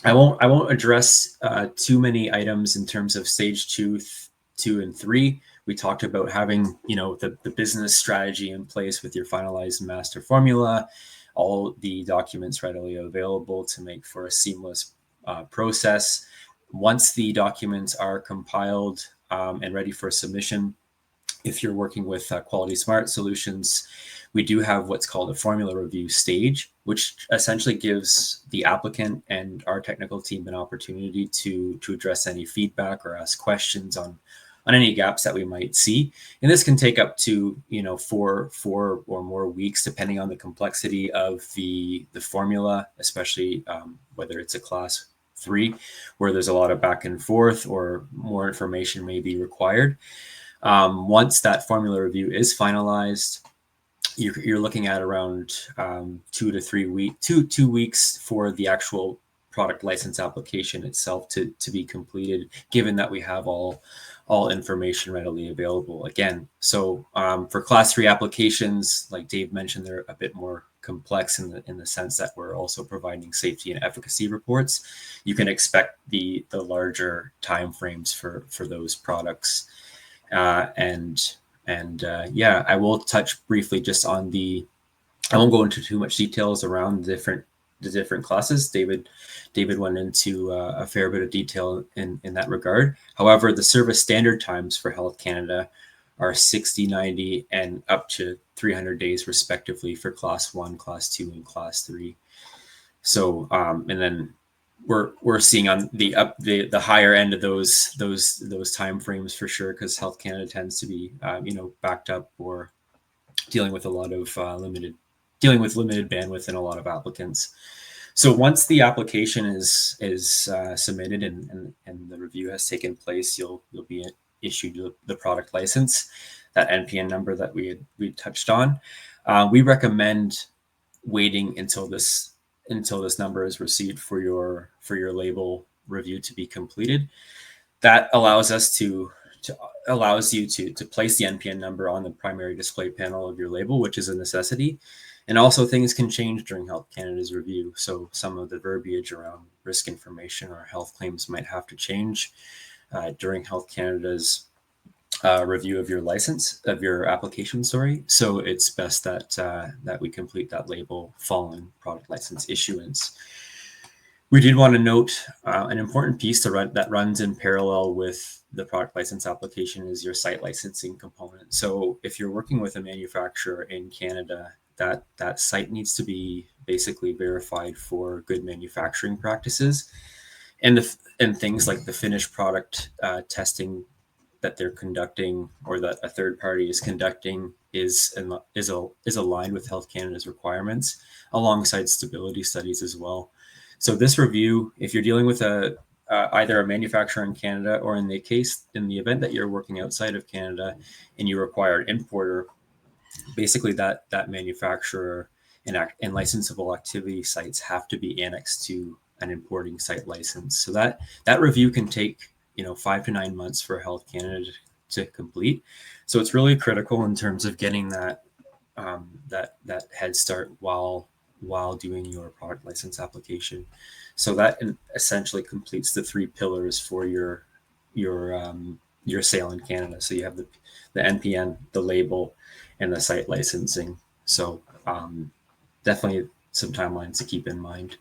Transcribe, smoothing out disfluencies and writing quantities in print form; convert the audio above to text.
I won't address too many items in terms of stage two and three. We talked about having, the business strategy in place with your finalized master formula, all the documents readily available to make for a seamless process. Once the documents are compiled and ready for submission, if you're working with Quality Smart Solutions, we do have what's called a formula review stage, which essentially gives the applicant and our technical team an opportunity to address any feedback or ask questions on any gaps that we might see. And this can take up to, four or more weeks, depending on the complexity of the formula, especially whether it's a class 3, where there's a lot of back and forth or more information may be required. Once that formula review is finalized, you're looking at around 2 weeks for the actual product license application itself to be completed, given that we have all information readily available again. So for class 3 applications, like Dave mentioned, they're a bit more complex in the sense that we're also providing safety and efficacy reports. You can expect the larger timeframes for those products. I will touch briefly just on I won't go into too much details around the different classes. David went into a fair bit of detail in that regard. However, the service standard times for Health Canada are 60, 90, and up to 300 days respectively for class 1, class 2, and class 3. So, and then we're seeing on the higher end of those time frames for sure, because Health Canada tends to be backed up or dealing with a lot of limited bandwidth and a lot of applicants. So once the application is submitted and the review has taken place, you'll be issued the product license, that NPN number that we touched on. We recommend waiting until this number is received for your label review to be completed. That allows you to place the NPN number on the primary display panel of your label, which is a necessity. And also, things can change during Health Canada's review. So some of the verbiage around risk information or health claims might have to change during Health Canada's review of your application. So it's best that we complete that label following product license issuance. We did want to note an important piece that runs in parallel with the product license application is your site licensing component. So if you're working with a manufacturer in Canada, that site needs to be basically verified for good manufacturing practices, and things like the finished product testing that they're conducting or that a third party is conducting is aligned with Health Canada's requirements, alongside stability studies as well. So this review, if you're dealing with either a manufacturer in Canada, or in the event that you're working outside of Canada and you require an importer, basically that manufacturer and licensable activity sites have to be annexed to an importing site license. So that review can take 5 to 9 months for Health Canada to complete. So it's really critical in terms of getting that head start while doing your product license application. So that essentially completes the 3 pillars for your sale in Canada. So you have the NPN, the label, and the site licensing. So definitely some timelines to keep in mind.